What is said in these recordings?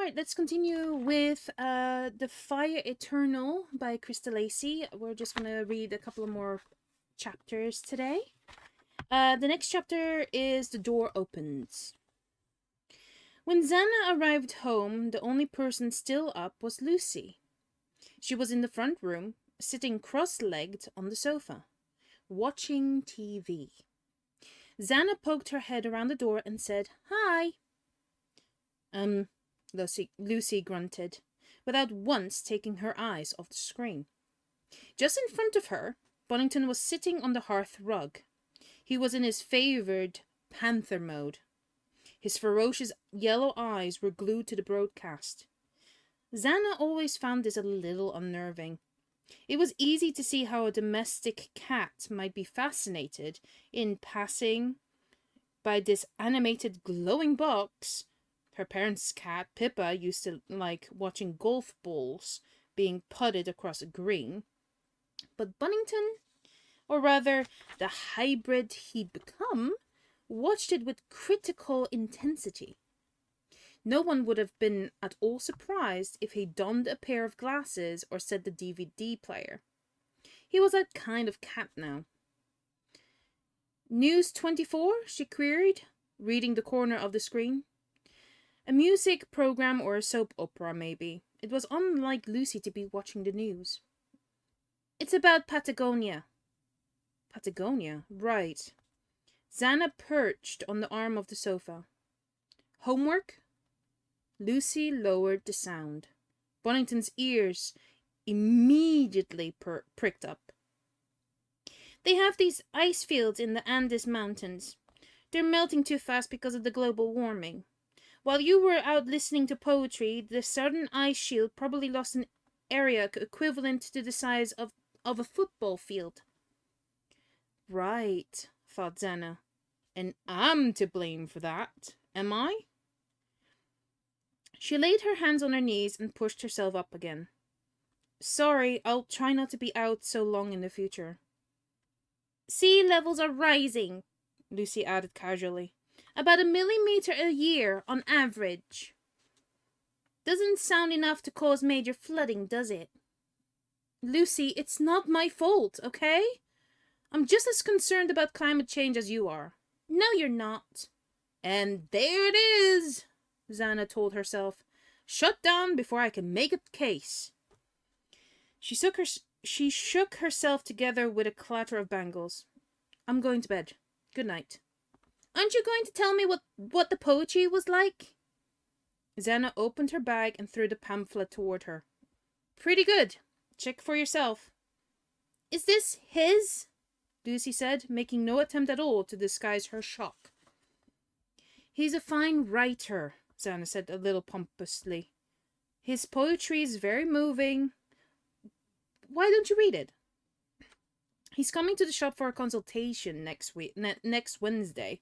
Alright, let's continue with The Fire Eternal by Lacey. We're just going to read a couple of more chapters today. The next chapter is The Door Opens. When Xana arrived home, the only person still up was Lucy. She was in the front room, sitting cross-legged on the sofa, watching TV. Xana poked her head around the door and said, "Hi." Lucy grunted, without once taking her eyes off the screen. Just in front of her, Bonington was sitting on the hearth rug. He was in his favoured panther mode. His ferocious yellow eyes were glued to the broadcast. Xana always found this a little unnerving. It was easy to see how a domestic cat might be fascinated in passing by this animated glowing box. Her parents' cat, Pippa, used to like watching golf balls being putted across a green. But Bonington, or rather the hybrid he'd become, watched it with critical intensity. No one would have been at all surprised if he donned a pair of glasses or set the DVD player. He was that kind of cat now. "News 24? She queried, reading the corner of the screen. A music program or a soap opera, maybe. It was unlike Lucy to be watching the news. "It's about Patagonia." Patagonia, right. Xana perched on the arm of the sofa. "Homework?" Lucy lowered the sound. Bonington's ears immediately pricked up. "They have these ice fields in the Andes Mountains. They're melting too fast because of the global warming. While you were out listening to poetry, the southern ice shield probably lost an area equivalent to the size of a football field." Right, thought Xana. And I'm to blame for that, am I? She laid her hands on her knees and pushed herself up again. "Sorry, I'll try not to be out so long in the future." "Sea levels are rising," Lucy added casually. "About 1 millimeter a year on average." "Doesn't sound enough to cause major flooding, does it?" "Lucy, it's not my fault, okay? I'm just as concerned about climate change as you are." "No, you're not." "And there it is," Xana told herself. "Shut down before I can make a case." She shook herself together with a clatter of bangles. "I'm going to bed. Good night." "Aren't you going to tell me what the poetry was like?" Xana opened her bag and threw the pamphlet toward her. "Pretty good. Check for yourself." "Is this his?" Lucy said, making no attempt at all to disguise her shock. "He's a fine writer," Xana said a little pompously. "His poetry is very moving. Why don't you read it?" "He's coming to the shop for a consultation next Wednesday.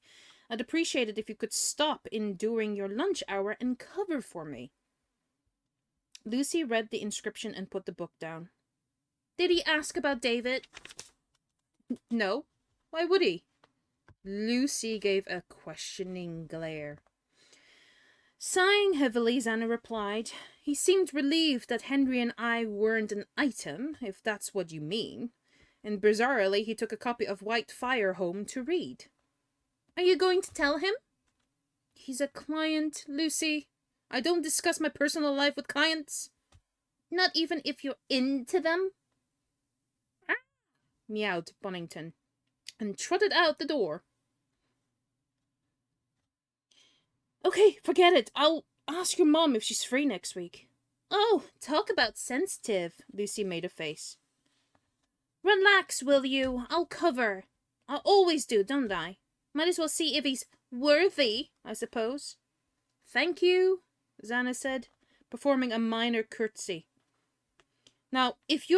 I'd appreciate it if you could stop in during your lunch hour and cover for me." Lucy read the inscription and put the book down. "Did he ask about David?" "No. Why would he?" Lucy gave a questioning glare. Sighing heavily, Xana replied, "He seemed relieved that Henry and I weren't an item, if that's what you mean. And bizarrely, he took a copy of White Fire home to read." "Are you going to tell him?" "He's a client, Lucy. I don't discuss my personal life with clients." "Not even if you're into them?" Meowed Bonington, and trotted out the door. "Okay, forget it. I'll ask your mom if she's free next week." "Oh, talk about sensitive," Lucy made a face. "Relax, will you? I'll cover. I always do, don't I? Might as well see if he's worthy, I suppose." "Thank you," Xana said, performing a minor curtsy. "Now, if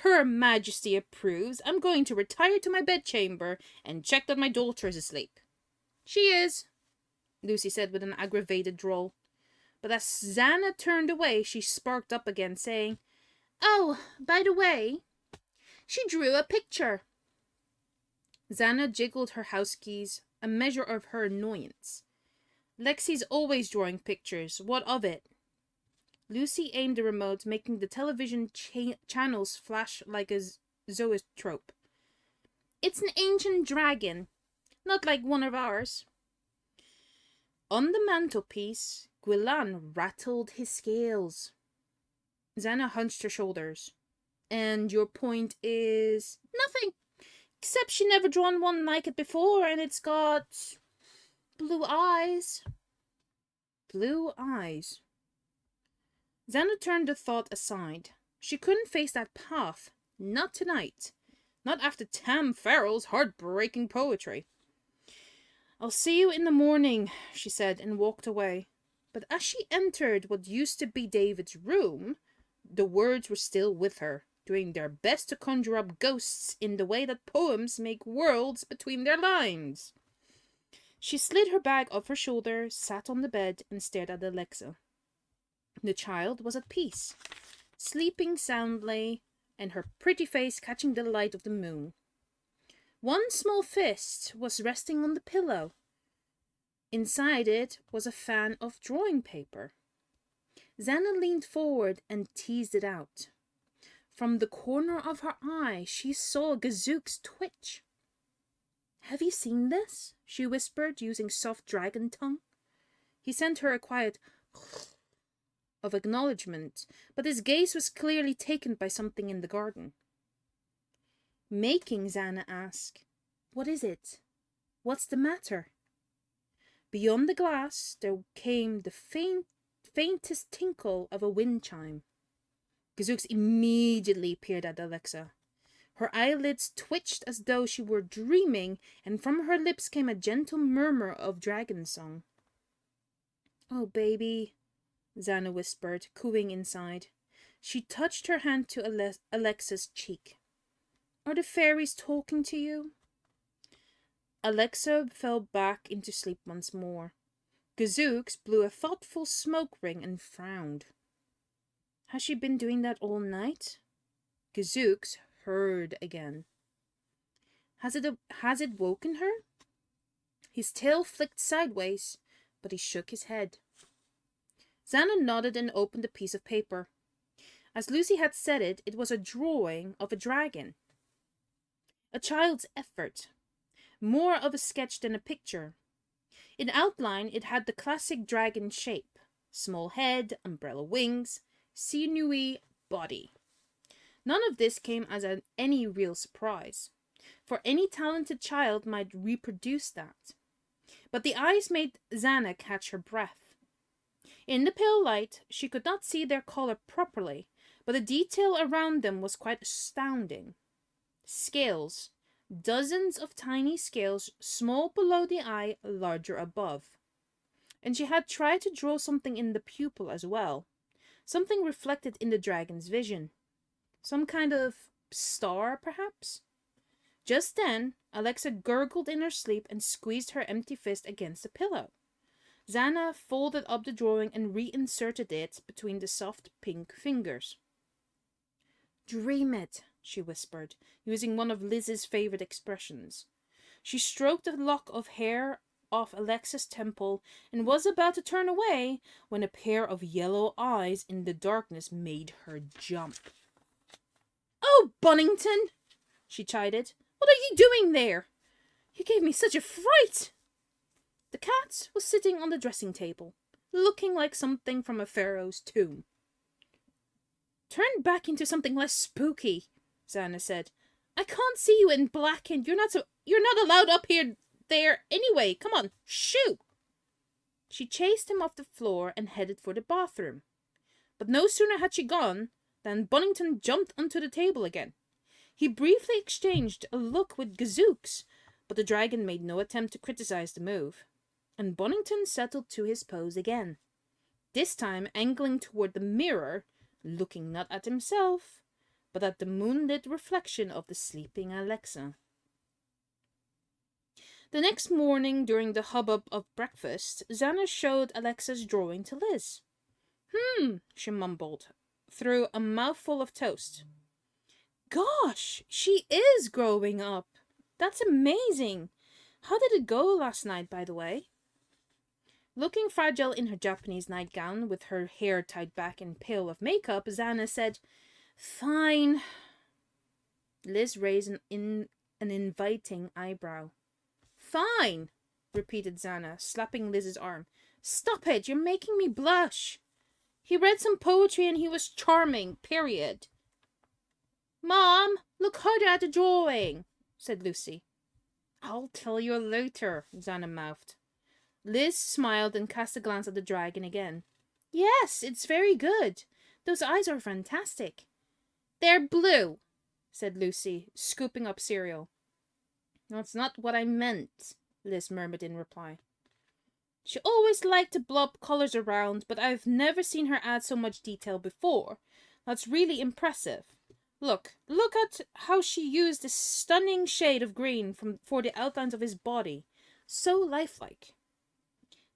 Her Majesty approves, I'm going to retire to my bedchamber and check that my daughter is asleep." "She is," Lucy said with an aggravated drawl. But as Xana turned away, she sparked up again, saying, "Oh, by the way, she drew a picture." Xana jiggled her house keys, a measure of her annoyance. Lexi's always drawing pictures. What of it? Lucy aimed the remote, making the television channels flash like a zoetrope. It's an ancient dragon, not like one of ours. On the mantelpiece, Guilan rattled his scales. Xana hunched her shoulders. And your point is? Nothing, except she never drawn one like it before, and it's got blue eyes. Blue eyes. Xana turned the thought aside. She couldn't face that path. Not tonight. Not after Tam Farrell's heartbreaking poetry. I'll see you in the morning, she said, and walked away. But as she entered what used to be David's room, the words were still with her, doing their best to conjure up ghosts in the way that poems make worlds between their lines. She slid her bag off her shoulder, sat on the bed, and stared at Alexa. The child was at peace, sleeping soundly, and her pretty face catching the light of the moon. One small fist was resting on the pillow. Inside it was a fan of drawing paper. Xana leaned forward and teased it out. From the corner of her eye, she saw Gazook's twitch. Have you seen this? She whispered, using soft dragon tongue. He sent her a quiet of acknowledgement, but his gaze was clearly taken by something in the garden. Making Xana ask, "What is it? What's the matter?" Beyond the glass there came the faintest tinkle of a wind chime. Gazooks immediately peered at Alexa. Her eyelids twitched as though she were dreaming, and from her lips came a gentle murmur of dragon song. "Oh, baby," Xana whispered, cooing inside. She touched her hand to Alexa's cheek. "Are the fairies talking to you?" Alexa fell back into sleep once more. Gazooks blew a thoughtful smoke ring and frowned. Has she been doing that all night? Gazooks heard again. Has it woken her? His tail flicked sideways, but he shook his head. Xana nodded and opened a piece of paper. As Lucy had said it was a drawing of a dragon. A child's effort. More of a sketch than a picture. In outline, it had the classic dragon shape. Small head, umbrella wings, sinewy body. None of this came as any real surprise, for any talented child might reproduce that. But the eyes made Xana catch her breath. In the pale light, she could not see their color properly, but the detail around them was quite astounding. Scales. Dozens of tiny scales, small below the eye, larger above. And she had tried to draw something in the pupil as well. Something reflected in the dragon's vision. Some kind of star, perhaps? Just then, Alexa gurgled in her sleep and squeezed her empty fist against the pillow. Xana folded up the drawing and reinserted it between the soft pink fingers. "Dream it," she whispered, using one of Liz's favorite expressions. She stroked a lock of hair off Alexa's temple and was about to turn away when a pair of yellow eyes in the darkness made her jump. "Oh, Bonington!" she chided. "What are you doing there? You gave me such a fright!" The cat was sitting on the dressing table, looking like something from a pharaoh's tomb. "Turn back into something less spooky," Xana said. "I can't see you in black, and you're not allowed up there anyway. Come on, shoo!" She chased him off the floor and headed for the bathroom. But no sooner had she gone than Bonington jumped onto the table again. He briefly exchanged a look with Gazooks, but the dragon made no attempt to criticize the move, and Bonington settled to his pose again, this time angling toward the mirror, looking not at himself, but at the moonlit reflection of the sleeping Alexa. The next morning, during the hubbub of breakfast, Xana showed Alexa's drawing to Liz. She mumbled, through a mouthful of toast. "Gosh, she is growing up. That's amazing. How did it go last night, by the way?" Looking fragile in her Japanese nightgown, with her hair tied back and pale of makeup, Xana said, "Fine." Liz raised an inviting eyebrow. "Fine," repeated Xana, slapping Liz's arm. "Stop it, you're making me blush. He read some poetry and he was charming, period." "Mom, look harder at the drawing," said Lucy. "I'll tell you later," Xana mouthed. Liz smiled and cast a glance at the dragon again. "Yes, it's very good. Those eyes are fantastic." "They're blue," said Lucy, scooping up cereal. "That's not what I meant," Liz murmured in reply. "She always liked to blob colors around, but I've never seen her add so much detail before. That's really impressive. Look at how she used this stunning shade of green for the outlines of his body. So lifelike."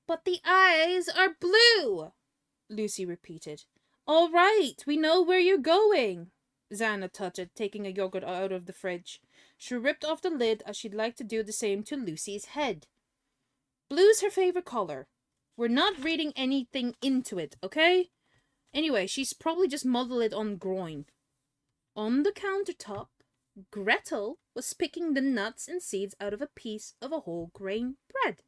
"But the eyes are blue," Lucy repeated. "All right, we know where you're going," Xana tutted, taking a yogurt out of the fridge. She ripped off the lid as she'd like to do the same to Lucy's head. "Blue's her favorite color. We're not reading anything into it, okay? Anyway, she's probably just modeled it on groin." On the countertop, Gretel was picking the nuts and seeds out of a piece of a whole grain bread.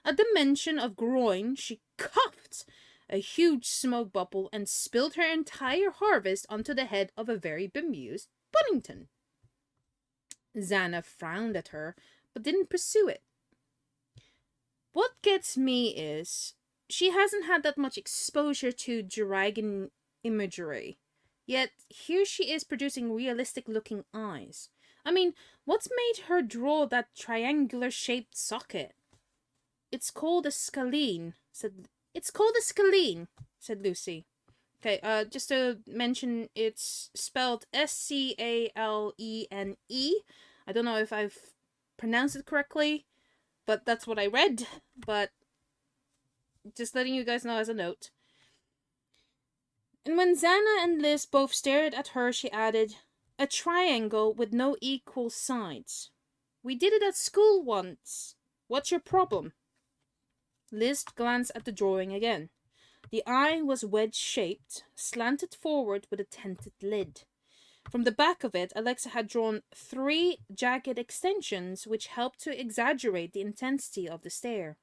At the mention of groin, she coughed a huge smoke bubble and spilled her entire harvest onto the head of a very bemused Buddington. Xana frowned at her, but didn't pursue it. What gets me is, she hasn't had that much exposure to dragon imagery. Yet, here she is producing realistic-looking eyes. I mean, what's made her draw that triangular-shaped socket? It's called a scalene, said Lucy. Okay, just to mention, it's spelled Scalene. I don't know if I've pronounced it correctly, but that's what I read. But just letting you guys know as a note. And when Xana and Liz both stared at her, she added, "A triangle with no equal sides. We did it at school once. What's your problem?" Liz glanced at the drawing again. The eye was wedge-shaped, slanted forward with a tented lid. From the back of it, Alexa had drawn 3 jagged extensions which helped to exaggerate the intensity of the stare.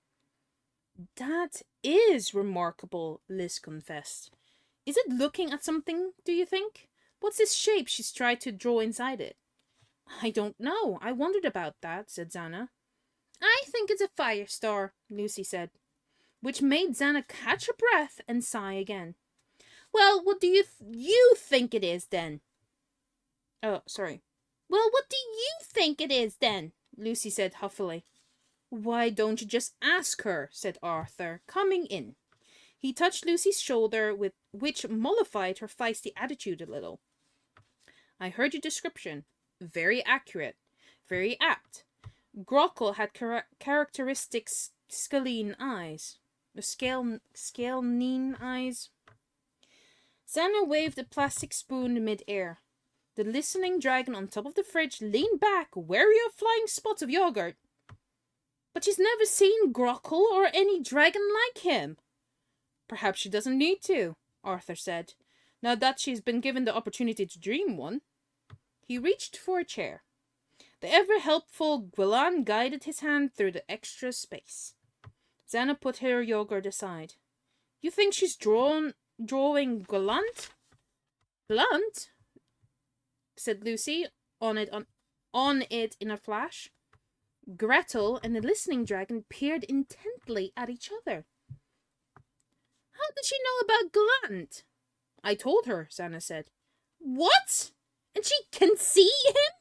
"That is remarkable," Liz confessed. "Is it looking at something, do you think? What's this shape she's tried to draw inside it?" "I don't know. I wondered about that," said Xana. "I think it's a fire star," Lucy said, which made Xana catch her breath and sigh again. "Well, what do you think it is, then?" "Oh, sorry." "Well, what do you think it is, then?" Lucy said huffily. "Why don't you just ask her?" said Arthur, coming in. He touched Lucy's shoulder, which mollified her feisty attitude a little. "I heard your description. Very accurate. Very apt. Grockle had characteristic scalene eyes. Scalene eyes." Xana waved a plastic spoon mid-air. The listening dragon on top of the fridge leaned back, wary of flying spots of yogurt. "But she's never seen Grockle or any dragon like him." "Perhaps she doesn't need to," Arthur said, "now that she's been given the opportunity to dream one." He reached for a chair. The ever-helpful Gwillan guided his hand through the extra space. Xana put her yogurt aside. "You think she's drawing Gwillant?" "Blunt?" said Lucy, on it in a flash. Gretel and the listening dragon peered intently at each other. "How did she know about Gallant?" "I told her," Xana said. "What? And she can see him?"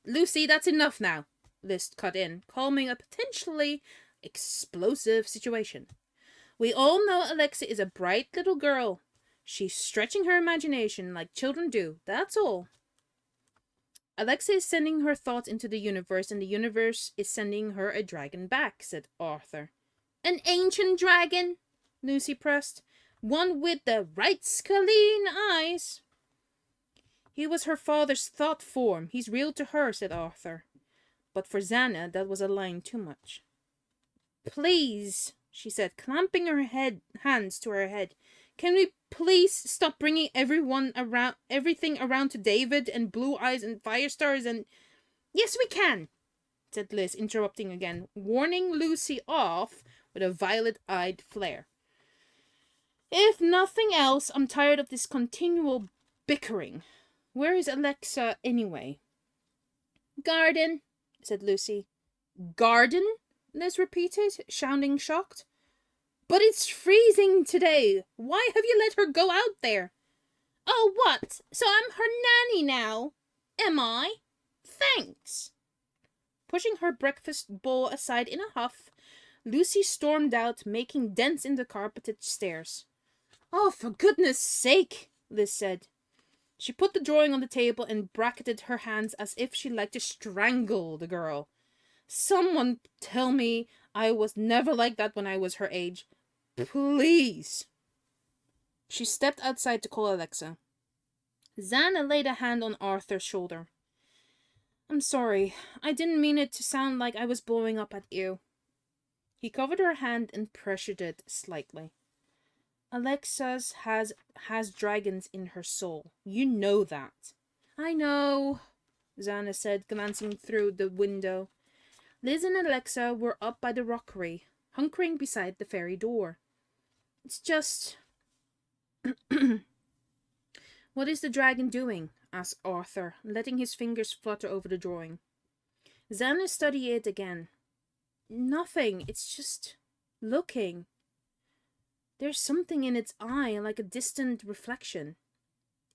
"Lucy, that's enough now," Liz cut in, calming a potentially explosive situation. "We all know Alexa is a bright little girl. She's stretching her imagination like children do, that's all." "Alexa is sending her thoughts into the universe, and the universe is sending her a dragon back," said Arthur. "An ancient dragon?" Lucy pressed. "One with the right scalene eyes." "He was her father's thought form. He's real to her," said Arthur. But for Xana, that was a line too much. "Please," she said, clamping her hands to her head. Can we please stop bringing everything around to David and Blue Eyes and Firestars and... Yes, we can, said Liz, interrupting again, warning Lucy off with a violet-eyed flare. If nothing else, I'm tired of this continual bickering. Where is Alexa anyway? Garden, said Lucy. Garden? Liz repeated, sounding shocked. But it's freezing today. Why have you let her go out there? Oh, what? So I'm her nanny now? Am I? Thanks. Pushing her breakfast bowl aside in a huff, Lucy stormed out, making dents in the carpeted stairs. Oh, for goodness sake, Liz said. She put the drawing on the table and bracketed her hands as if she'd like to strangle the girl. Someone tell me I was never like that when I was her age. Please. She stepped outside to call Alexa. Xana laid a hand on Arthur's shoulder. I'm sorry. I didn't mean it to sound like I was blowing up at you. He covered her hand and pressured it slightly. Alexa's has dragons in her soul. You know that. I know, Xana said, glancing through the window. Liz and Alexa were up by the rockery, hunkering beside the ferry door. It's just... What is the dragon doing? Asked Arthur, letting his fingers flutter over the drawing. Xana studied it again. Nothing, it's just looking. There's something in its eye, like a distant reflection.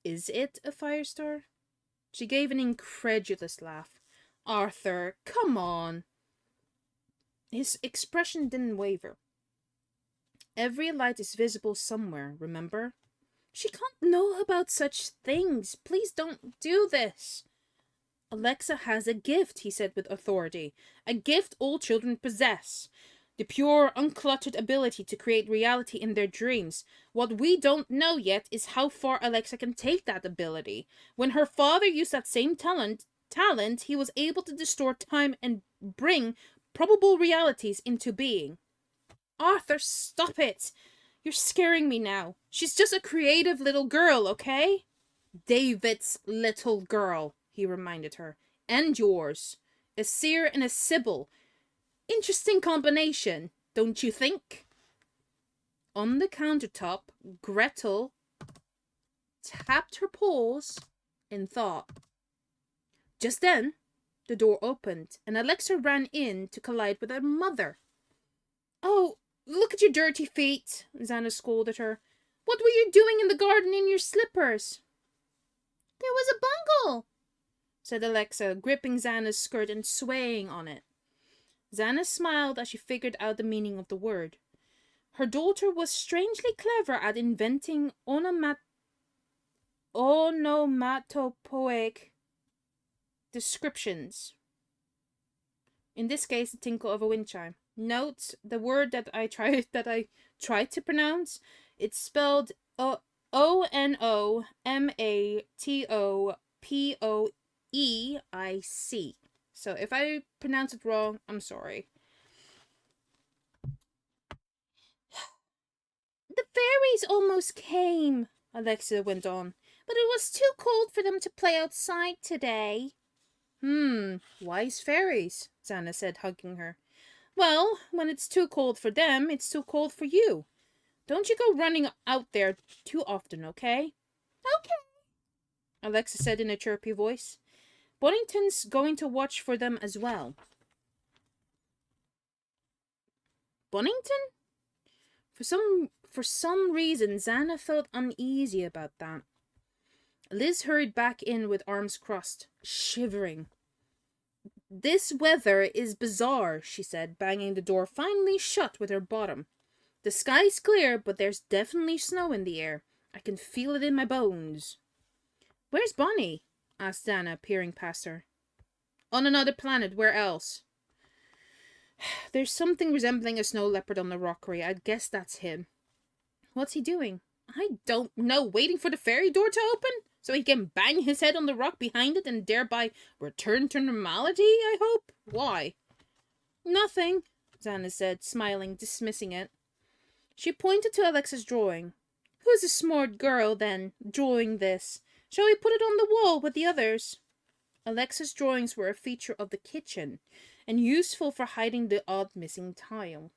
Is it a firestar? She gave an incredulous laugh. Arthur, come on. His expression didn't waver. Every light is visible somewhere, remember? She can't know about such things. Please don't do this. Alexa has a gift, he said with authority. A gift all children possess. The pure, uncluttered ability to create reality in their dreams. What we don't know yet is how far Alexa can take that ability. When her father used that same talent, he was able to distort time and bring probable realities into being. Arthur, stop it! You're scaring me now. She's just a creative little girl, okay? David's little girl, he reminded her. And yours. A seer and a sibyl. Interesting combination, don't you think? On the countertop, Gretel tapped her paws in thought. Just then, the door opened, and Alexa ran in to collide with her mother. Oh, look at your dirty feet, Xana scolded her. What were you doing in the garden in your slippers? There was a bungle, said Alexa, gripping Xana's skirt and swaying on it. Xana smiled as she figured out the meaning of the word. Her daughter was strangely clever at inventing onomatopoeic descriptions. In this case, the tinkle of a wind chime. Note the word that I tried to pronounce. It's spelled onomatopoeic. So if I pronounce it wrong, I'm sorry. The fairies almost came, Alexa went on, but it was too cold for them to play outside today. Wise fairies, Xana said, hugging her. Well, when it's too cold for them, it's too cold for you. Don't you go running out there too often, okay? Okay, Alexa said in a chirpy voice. Bonington's going to watch for them as well. Bonington? For some reason, Xana felt uneasy about that. Liz hurried back in with arms crossed, shivering. This weather is bizarre, she said, banging the door finally shut with her bottom. The sky's clear, but there's definitely snow in the air. I can feel it in my bones. Where's Bonnie? Asked Xana, peering past her. On another planet, where else? There's something resembling a snow leopard on the rockery. I'd guess that's him. What's he doing? I don't know. Waiting for the ferry door to open? So he can bang his head on the rock behind it and thereby return to normality, I hope? Why? Nothing, Xana said, smiling, dismissing it. She pointed to Alexa's drawing. Who's a smart girl, then, drawing this? Shall we put it on the wall with the others? Alexa's drawings were a feature of the kitchen, and useful for hiding the odd missing tile.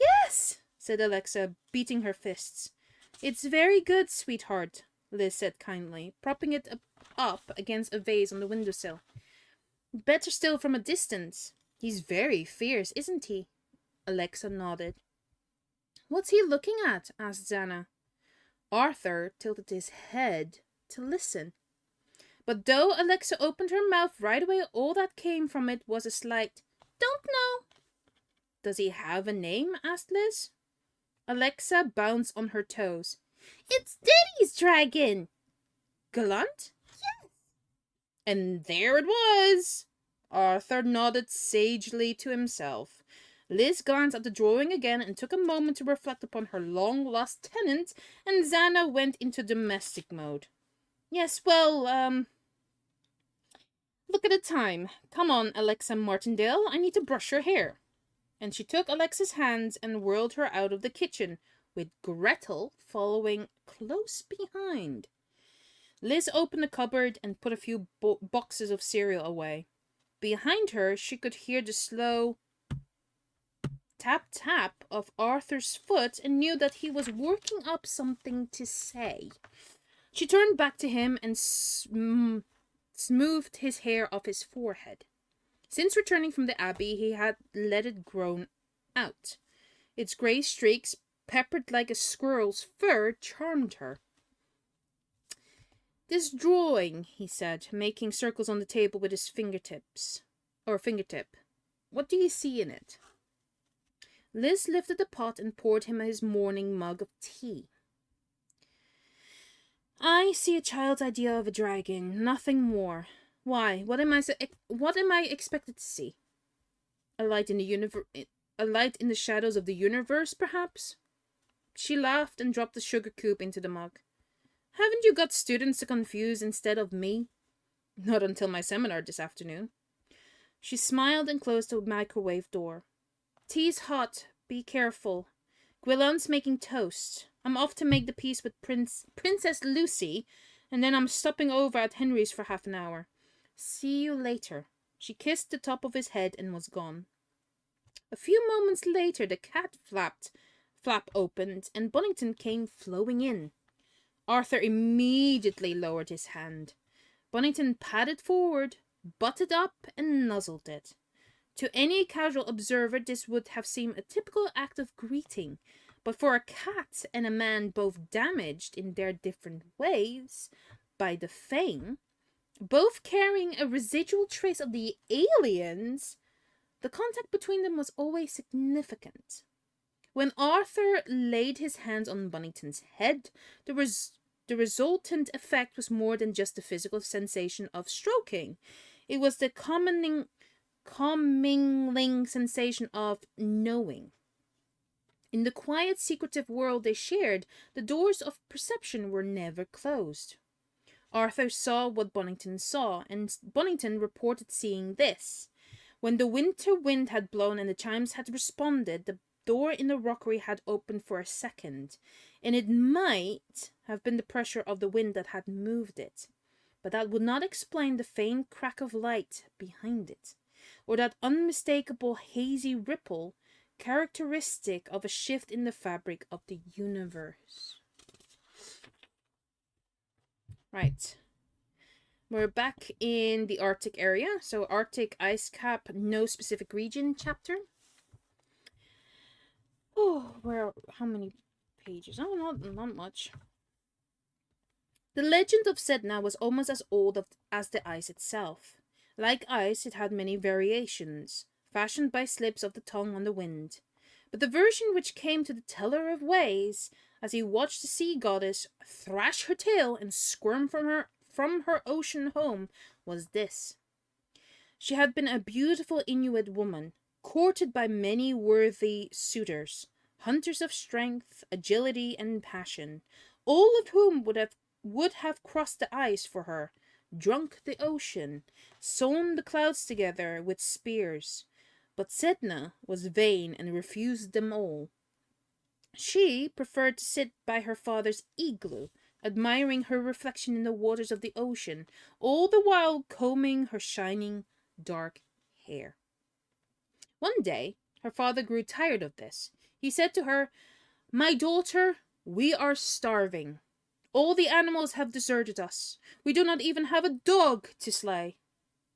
Yes, said Alexa, beating her fists. It's very good, sweetheart, Liz said kindly, propping it up against a vase on the windowsill. Better still from a distance. He's very fierce, isn't he? Alexa nodded. What's he looking at? Asked Xana. Arthur tilted his head to listen. But though Alexa opened her mouth right away, all that came from it was a slight, "Don't know." Does he have a name? Asked Liz. Alexa bounced on her toes. It's Daddy's dragon. Gallant? Yes. And there it was. Arthur nodded sagely to himself. Liz glanced at the drawing again and took a moment to reflect upon her long-lost tenant, and Xana went into domestic mode. Yes, well, look at the time. Come on, Alexa Martindale, I need to brush your hair. And she took Alexa's hands and whirled her out of the kitchen, with Gretel following close behind. Liz opened the cupboard and put a few boxes of cereal away. Behind her, she could hear the slow tap-tap of Arthur's foot and knew that he was working up something to say. She turned back to him and smoothed his hair off his forehead. Since returning from the Abbey, he had let it grow out. Its grey streaks, peppered like a squirrel's fur, charmed her. This drawing, he said, making circles on the table with his fingertip. What do you see in it? Liz lifted the pot and poured him his morning mug of tea. I see a child's idea of a dragon, nothing more. Why? What am I expected to see? A light in the shadows of the universe, perhaps? She laughed and dropped the sugar cube into the mug. Haven't you got students to confuse instead of me? Not until my seminar this afternoon. She smiled and closed the microwave door. Tea's hot. Be careful. Gwilon's making toast. I'm off to make the peace with Princess Lucy, and then I'm stopping over at Henry's for half an hour. See you later. She kissed the top of his head and was gone. A few moments later, the cat flap opened, and Bonington came flowing in. Arthur immediately lowered his hand. Bonington padded forward, butted up, and nuzzled it. To any casual observer, this would have seemed a typical act of greeting, but for a cat and a man both damaged in their different ways by the fang, both carrying a residual trace of the aliens, the contact between them was always significant. When Arthur laid his hands on Bonington's head, the resultant effect was more than just the physical sensation of stroking. It was the commingling sensation of knowing. In the quiet, secretive world they shared, the doors of perception were never closed. Arthur saw what Bonington saw, and Bonington reported seeing this. When the winter wind had blown and the chimes had responded, the door in the rockery had opened for a second, and it might have been the pressure of the wind that had moved it, but that would not explain the faint crack of light behind it, or that unmistakable hazy ripple characteristic of a shift in the fabric of the universe. Right. We're back in the Arctic area. So Arctic ice cap, no specific region chapter. Oh, how many pages? Oh, not much. The legend of Sedna was almost as old as the ice itself. Like ice, it had many variations, fashioned by slips of the tongue on the wind. But the version which came to the teller of ways, as he watched the sea goddess thrash her tail and squirm from her ocean home, was this. She had been a beautiful Inuit woman, courted by many worthy suitors, hunters of strength, agility, and passion, all of whom would have crossed the ice for her, drunk the ocean, sewn the clouds together with spears. But Sedna was vain and refused them all. She preferred to sit by her father's igloo, admiring her reflection in the waters of the ocean, all the while combing her shining dark hair. One day, her father grew tired of this. He said to her, "My daughter, we are starving. All the animals have deserted us. We do not even have a dog to slay.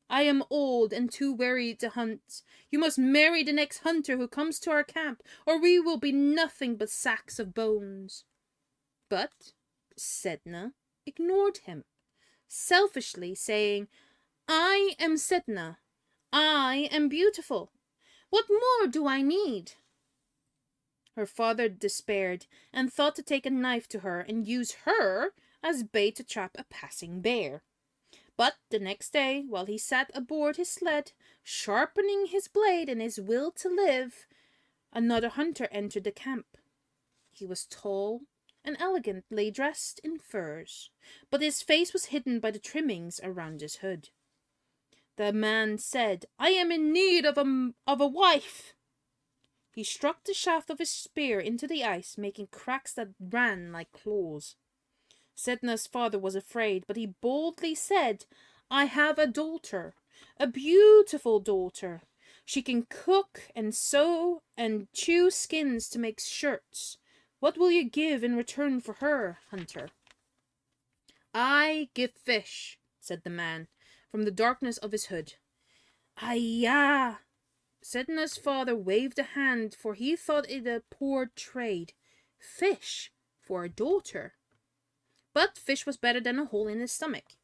I am old and too weary to hunt. You must marry the next hunter who comes to our camp, or we will be nothing but sacks of bones." But Sedna ignored him, selfishly saying, "I am Sedna. I am beautiful. What more do I need?" Her father despaired and thought to take a knife to her and use her as bait to trap a passing bear. But the next day, while he sat aboard his sled, sharpening his blade and his will to live, another hunter entered the camp. He was tall and elegantly dressed in furs, but his face was hidden by the trimmings around his hood. The man said, "I am in need of a wife." He struck the shaft of his spear into the ice, making cracks that ran like claws. Sedna's father was afraid, but he boldly said, "I have a daughter, a beautiful daughter. She can cook and sew and chew skins to make shirts. What will you give in return for her, hunter?" "I give fish," said the man, from the darkness of his hood. "Ayah!" Sedna's father waved a hand, for he thought it a poor trade. Fish for a daughter. But fish was better than a hole in his stomach.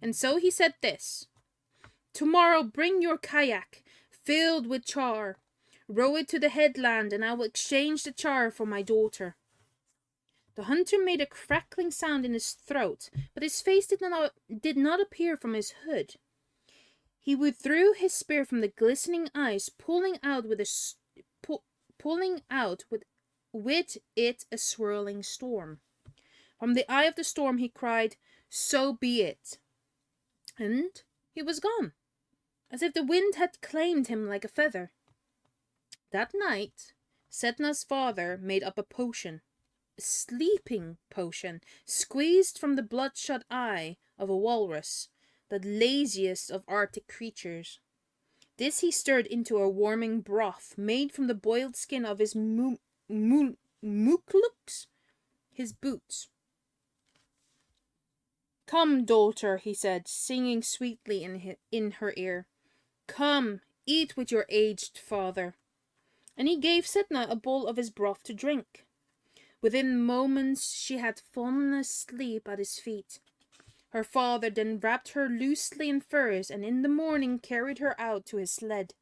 And so he said this: "Tomorrow bring your kayak, filled with char. Row it to the headland, and I will exchange the char for my daughter." The hunter made a crackling sound in his throat, but his face did not appear from his hood. He withdrew his spear from the glistening ice, pulling out with it a swirling storm. From the eye of the storm he cried, "So be it." And he was gone, as if the wind had claimed him like a feather. That night, Sedna's father made up a potion, a sleeping potion, squeezed from the bloodshot eye of a walrus, the laziest of Arctic creatures. This he stirred into a warming broth made from the boiled skin of his mukluks, his boots. "Come, daughter," he said, singing sweetly in her ear. "Come, eat with your aged father." And he gave Sedna a bowl of his broth to drink. Within moments she had fallen asleep at his feet. Her father then wrapped her loosely in furs, and in the morning carried her out to his sled.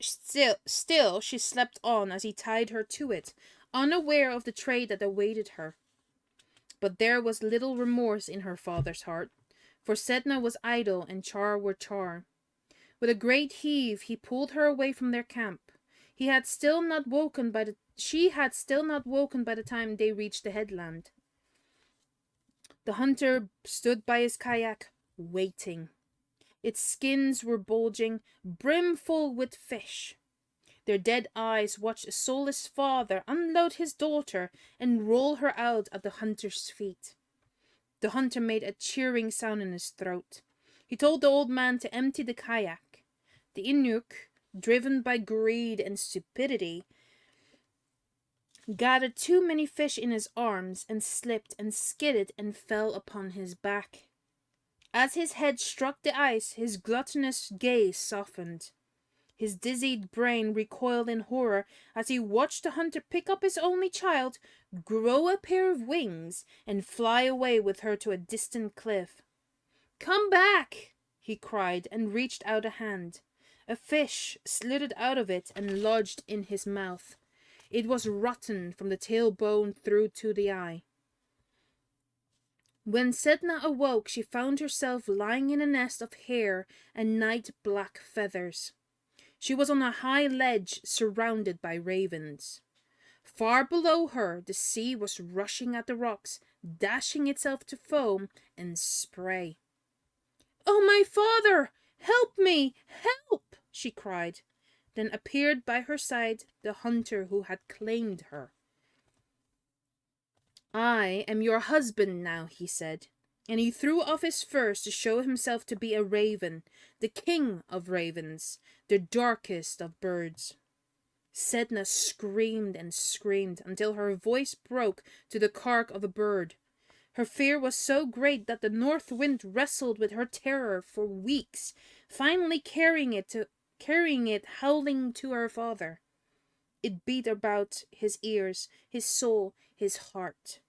Still she slept on as he tied her to it, unaware of the trade that awaited her. But there was little remorse in her father's heart, for Sedna was idle and char were char. With a great heave he pulled her away from their camp. She had still not woken by the time they reached the headland. The hunter stood by his kayak, waiting. Its skins were bulging, brimful with fish. Their dead eyes watched a soulless father unload his daughter and roll her out at the hunter's feet. The hunter made a cheering sound in his throat. He told the old man to empty the kayak. The Inuk, driven by greed and stupidity, gathered too many fish in his arms and slipped and skidded and fell upon his back. As his head struck the ice, his gluttonous gaze softened. His dizzied brain recoiled in horror as he watched the hunter pick up his only child, grow a pair of wings, and fly away with her to a distant cliff. "Come back!" he cried, and reached out a hand. A fish slithered out of it and lodged in his mouth. It was rotten from the tailbone through to the eye. When Sedna awoke, she found herself lying in a nest of hair and night-black feathers. She was on a high ledge surrounded by ravens. Far below her, the sea was rushing at the rocks, dashing itself to foam and spray. "Oh, my father! Help me! Help!" she cried. Then appeared by her side the hunter who had claimed her. "I am your husband now," he said, and he threw off his furs to show himself to be a raven, the king of ravens, the darkest of birds. Sedna screamed and screamed until her voice broke to the cark of a bird. Her fear was so great that the north wind wrestled with her terror for weeks, finally carrying it howling to her father. It beat about his ears, his soul, his heart.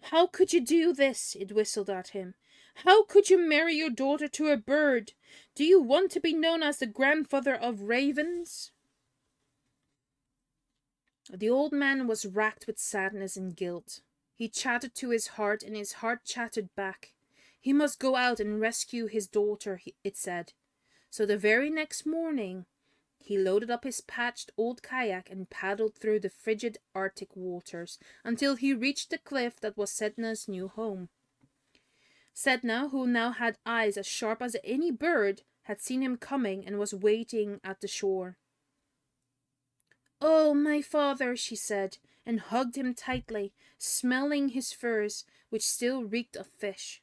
"How could you do this?" it whistled at him. "How could you marry your daughter to a bird? Do you want to be known as the grandfather of ravens?" The old man was racked with sadness and guilt. He chattered to his heart, and his heart chattered back. He must go out and rescue his daughter, it said. So the very next morning, he loaded up his patched old kayak and paddled through the frigid Arctic waters until he reached the cliff that was Sedna's new home. Sedna, who now had eyes as sharp as any bird, had seen him coming and was waiting at the shore. "Oh, my father," she said, and hugged him tightly, smelling his furs, which still reeked of fish.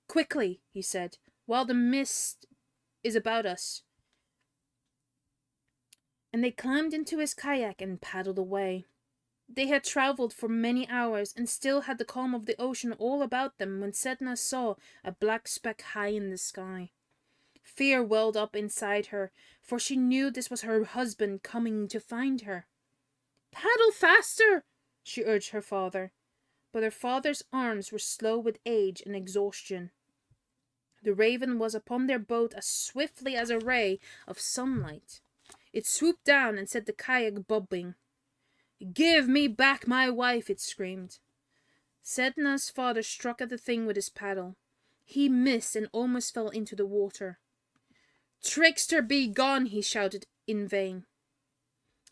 "Quickly," he said, "while the mist is about us." And they climbed into his kayak and paddled away. They had travelled for many hours and still had the calm of the ocean all about them when Sedna saw a black speck high in the sky. Fear welled up inside her, for she knew this was her husband coming to find her. "Paddle faster," she urged her father. But her father's arms were slow with age and exhaustion. The raven was upon their boat as swiftly as a ray of sunlight. It swooped down and set the kayak bobbing. "Give me back my wife," it screamed. Sedna's father struck at the thing with his paddle. He missed and almost fell into the water. "Trickster, be gone," he shouted in vain.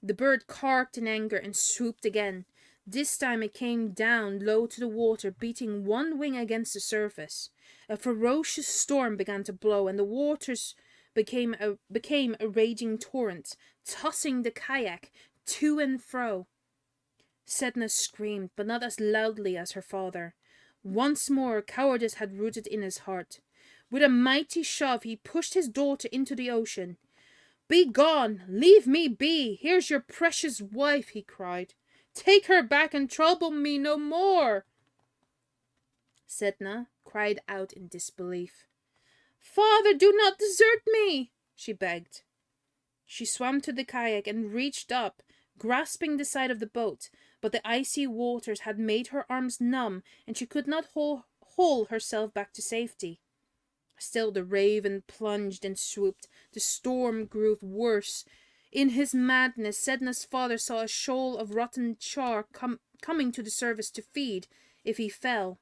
The bird carked in anger and swooped again. This time it came down low to the water, beating one wing against the surface. A ferocious storm began to blow, and the waters became a raging torrent, tossing the kayak to and fro. Sedna screamed, but not as loudly as her father. Once more cowardice had rooted in his heart. With a mighty shove he pushed his daughter into the ocean. "Be gone! Leave me be! Here's your precious wife," he cried. "Take her back and trouble me no more." Sedna cried out in disbelief. "Father, do not desert me," she begged. She swam to the kayak and reached up, grasping the side of the boat, but the icy waters had made her arms numb and she could not haul herself back to safety. Still the raven plunged and swooped. The storm grew worse. In his madness, Sedna's father saw a shoal of rotten char coming to the surface to feed if he fell.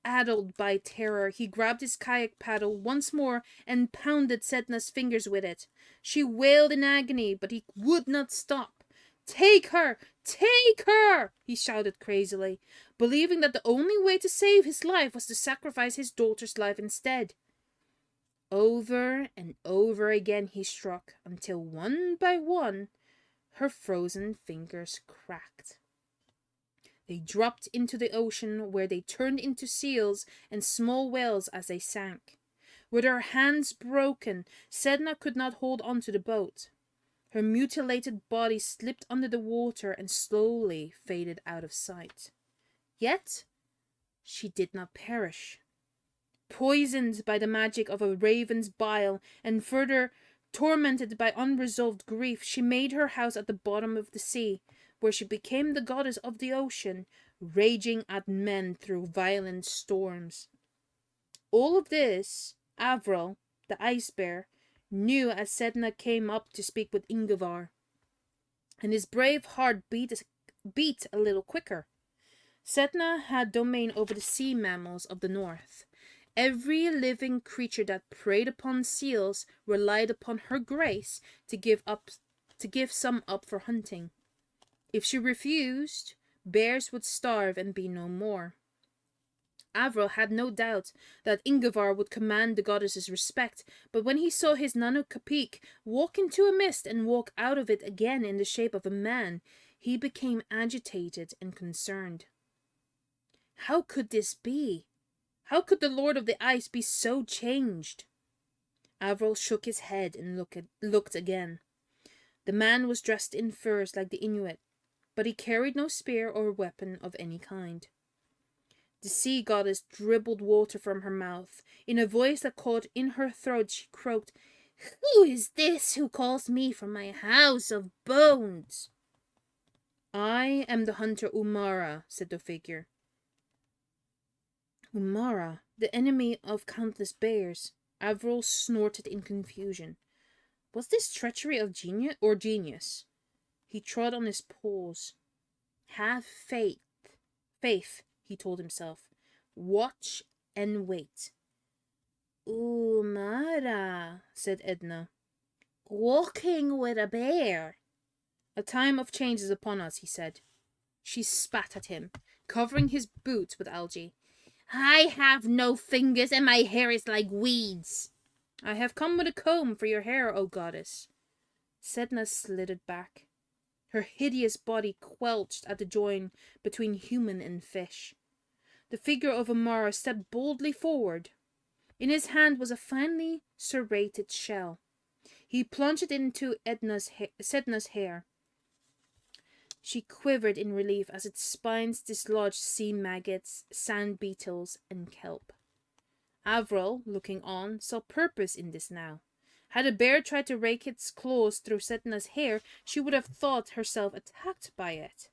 Addled by terror, he grabbed his kayak paddle once more and pounded Sedna's fingers with it. She wailed in agony, but he would not stop. "Take her! Take her!" he shouted crazily, believing that the only way to save his life was to sacrifice his daughter's life instead. Over and over again he struck, until one by one her frozen fingers cracked. They dropped into the ocean, where they turned into seals and small whales as they sank. With her hands broken, Sedna could not hold on to the boat. Her mutilated body slipped under the water and slowly faded out of sight. Yet she did not perish. Poisoned by the magic of a raven's bile and further tormented by unresolved grief, she made her house at the bottom of the sea, where she became the goddess of the ocean, raging at men through violent storms. All of this Avril, the ice bear, knew as Sedna came up to speak with Ingvar, and his brave heart beat a little quicker. Sedna had domain over the sea mammals of the north. Every living creature that preyed upon seals relied upon her grace to give some up for hunting. If she refused, bears would starve and be no more. Avril had no doubt that Ingivar would command the goddess's respect, but when he saw his Nanocapic walk into a mist and walk out of it again in the shape of a man, he became agitated and concerned. How could this be? How could the Lord of the Ice be so changed? Avril shook his head and looked again. The man was dressed in furs like the Inuit, but he carried no spear or weapon of any kind. The sea goddess dribbled water from her mouth. In a voice that caught in her throat, she croaked, "Who is this who calls me from my house of bones?" "I am the hunter Umara," said the figure. Umara, the enemy of countless bears. Avril snorted in confusion. Was this treachery of genius? He trod on his paws. Have faith, he told himself. Watch and wait. "Umara," said Edna. "Walking with a bear." "A time of change is upon us," he said. She spat at him, covering his boots with algae. "I have no fingers and my hair is like weeds." "I have come with a comb for your hair, O goddess." Sedna slithered back, her hideous body quelched at the join between human and fish. The figure of Umara stepped boldly forward. In his hand was a finely serrated shell. He plunged it into Sedna's hair. She quivered in relief as its spines dislodged sea maggots, sand beetles, and kelp. Avril, looking on, saw purpose in this now. Had a bear tried to rake its claws through Sedna's hair, she would have thought herself attacked by it.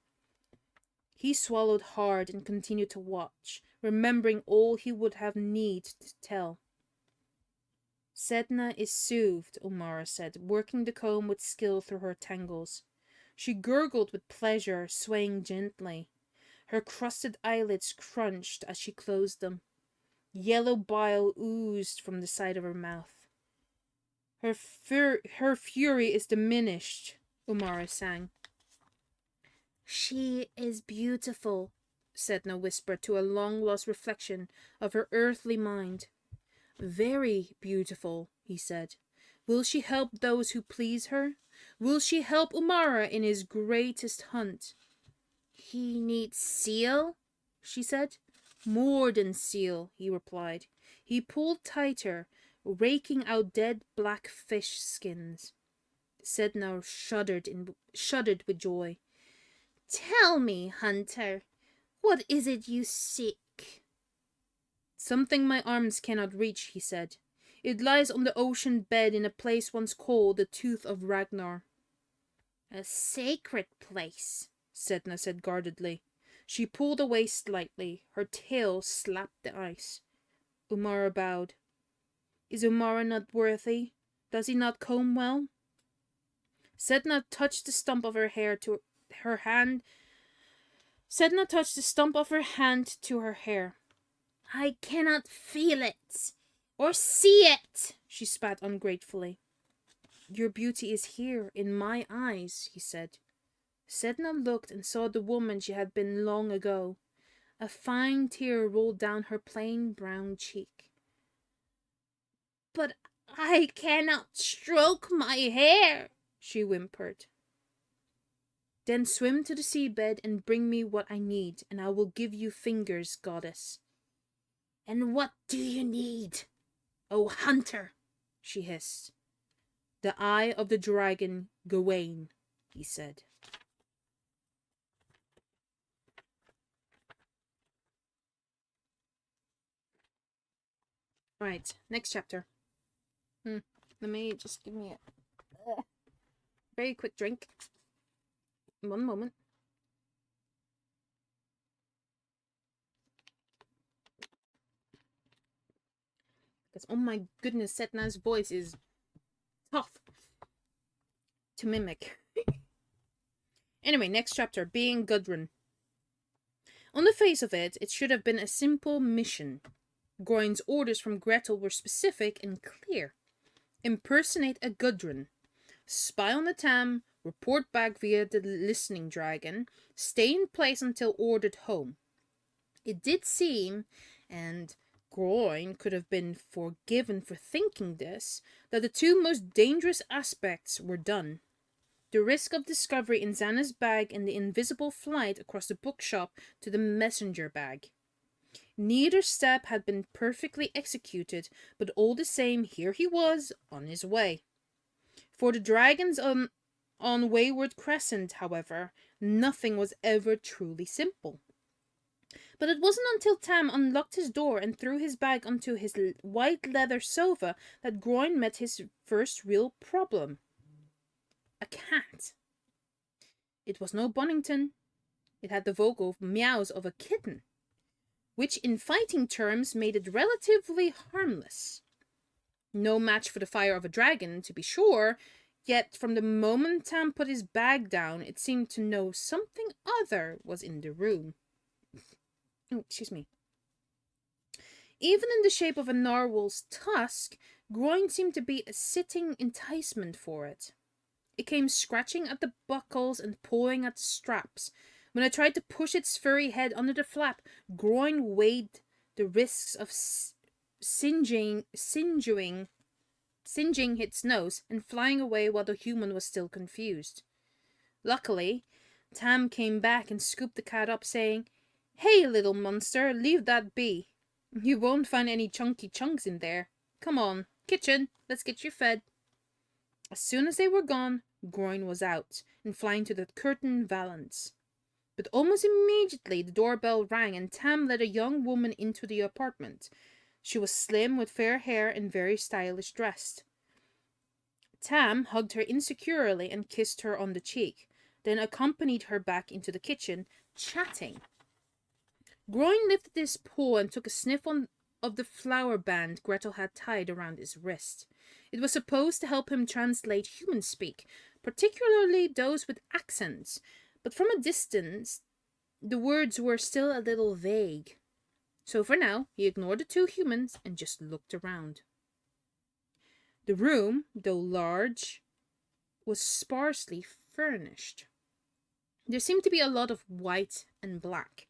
He swallowed hard and continued to watch, remembering all he would have need to tell. "Sedna is soothed," Umara said, working the comb with skill through her tangles. She gurgled with pleasure, swaying gently. Her crusted eyelids crunched as she closed them. Yellow bile oozed from the side of her mouth. Her fury is diminished," Umara sang. "She is beautiful," Sedna whispered to a long-lost reflection of her earthly mind. "Very beautiful," he said. "Will she help those who please her? Will she help Umara in his greatest hunt?" "He needs seal," she said. "More than seal," he replied. He pulled tighter, raking out dead black fish skins. Sedna shuddered with joy. "Tell me, hunter, what is it you seek?" "Something my arms cannot reach," he said. "It lies on the ocean bed in a place once called the Tooth of Ragnar." "A sacred place," Sedna said guardedly. She pulled away slightly. Her tail slapped the ice. Umara bowed. "Is Umara not worthy? Does he not comb well?" Sedna touched the stump of her hair to her hand. Sedna touched the stump of her hand to her hair. "I cannot feel it or see it," she spat ungratefully. "Your beauty is here, in my eyes," he said. Sedna looked and saw the woman she had been long ago. A fine tear rolled down her plain brown cheek. "But I cannot stroke my hair," she whimpered. "Then swim to the seabed and bring me what I need, and I will give you fingers, goddess." "And what do you need, O hunter?" she hissed. "The eye of the dragon, Gawain," he said. Right, next chapter. Let me just give me a very quick drink. One moment. Because, oh my goodness, Sedna's voice is tough to mimic. Anyway, next chapter, being Gudrun. On the face of it, it should have been a simple mission. Groin's orders from Gretel were specific and clear. Impersonate a Gudrun. Spy on the Tam, report back via the listening dragon, stay in place until ordered home. It did seem and Groin could have been forgiven for thinking this, that the two most dangerous aspects were done. The risk of discovery in Xana's bag and the invisible flight across the bookshop to the messenger bag. Neither step had been perfectly executed, but all the same, here he was, on his way. For the dragons on Wayward Crescent, however, nothing was ever truly simple. But it wasn't until Tam unlocked his door and threw his bag onto his white leather sofa that Groin met his first real problem. A cat. It was no Bonington. It had the vocal meows of a kitten, which in fighting terms made it relatively harmless. No match for the fire of a dragon, to be sure, yet from the moment Tam put his bag down, it seemed to know something other was in the room. Oh, excuse me. Even in the shape of a narwhal's tusk, Groin seemed to be a sitting enticement for it. It came scratching at the buckles and pawing at the straps. When I tried to push its furry head under the flap, Groin weighed the risks of singeing its nose and flying away while the human was still confused. Luckily, Tam came back and scooped the cat up, saying, "Hey, little monster, leave that be. You won't find any chunky chunks in there. Come on, kitchen, let's get you fed." As soon as they were gone, Groin was out and flying to the curtain valance. But almost immediately the doorbell rang and Tam led a young woman into the apartment. She was slim, with fair hair and very stylish dressed. Tam hugged her insecurely and kissed her on the cheek, then accompanied her back into the kitchen, chatting. Groin lifted his paw and took a sniff of the flower band Gretel had tied around his wrist. It was supposed to help him translate human speak, particularly those with accents, but from a distance the words were still a little vague. So for now, he ignored the two humans and just looked around. The room, though large, was sparsely furnished. There seemed to be a lot of white and black.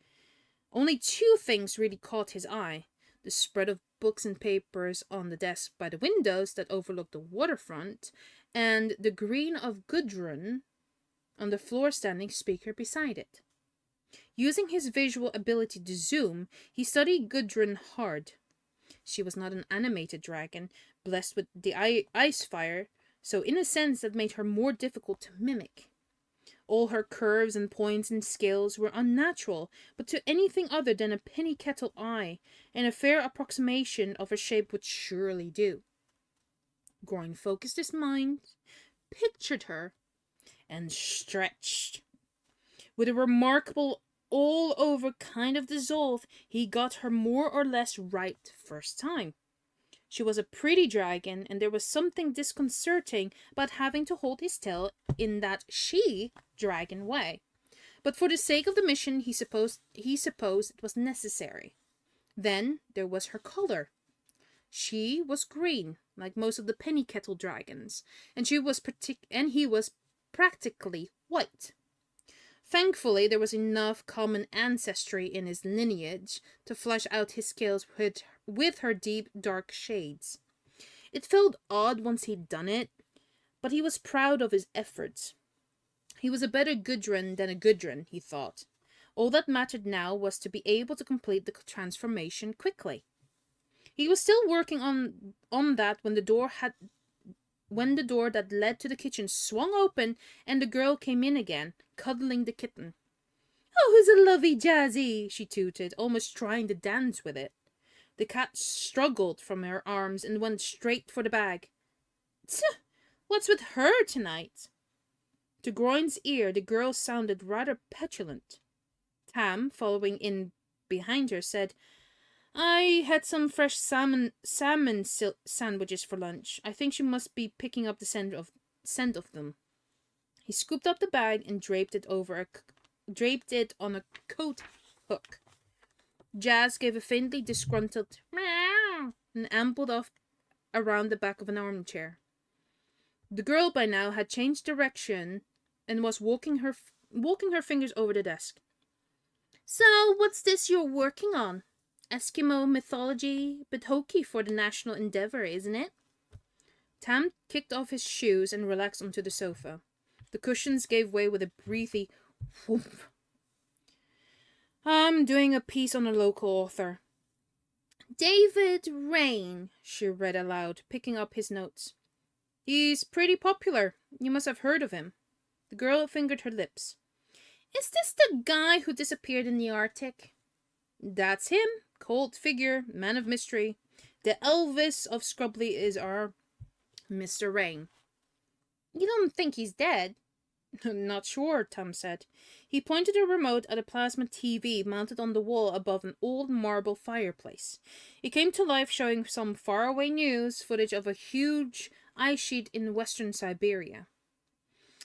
Only two things really caught his eye: the spread of books and papers on the desk by the windows that overlooked the waterfront, and the green of Gudrun on the floor-standing speaker beside it. Using his visual ability to zoom, he studied Gudrun hard. She was not an animated dragon, blessed with the ice fire, so in a sense that made her more difficult to mimic. All her curves and points and scales were unnatural, but to anything other than a penny kettle eye, and a fair approximation of her shape would surely do. Groin focused his mind, pictured her, and stretched. With a remarkable all-over kind of dissolve, he got her more or less right first time. She was a pretty dragon, and there was something disconcerting about having to hold his tail in that she-dragon way. But for the sake of the mission, he supposed it was necessary. Then there was her color. She was green, like most of the penny kettle dragons, and he was practically white. Thankfully, there was enough common ancestry in his lineage to flush out his scales with her deep, dark shades. It felt odd once he'd done it, but he was proud of his efforts. He was a better Gudrun than a Gudrun, he thought. All that mattered now was to be able to complete the transformation quickly. He was still working on that when the door that led to the kitchen swung open and the girl came in again, cuddling the kitten. "Oh, who's a lovey jazzy," she tooted, almost trying to dance with it. The cat struggled from her arms and went straight for the bag. "Tch, what's with her tonight?" To Groin's ear, the girl sounded rather petulant. Tam, following in behind her, said, "I had some fresh salmon sandwiches for lunch. I think she must be picking up the scent of them." He scooped up the bag and draped it on a coat hook. Jazz gave a faintly disgruntled meow and ambled off around the back of an armchair. The girl by now had changed direction and was walking her fingers over the desk. "So, what's this you're working on?" Eskimo mythology, but hokey for the national endeavor, isn't it? Tam kicked off his shoes and relaxed onto the sofa. The cushions gave way with a breathy whoomp. I'm doing a piece on a local author. David Rain, she read aloud, picking up his notes. He's pretty popular. You must have heard of him. The girl fingered her lips. Is this the guy who disappeared in the Arctic? That's him. Cold figure, man of mystery. The Elvis of Scrubbly is our Mr. Rain. You don't think he's dead? Not sure, Tom said. He pointed a remote at a plasma TV mounted on the wall above an old marble fireplace. It came to life, showing some faraway news footage of a huge ice sheet in western Siberia.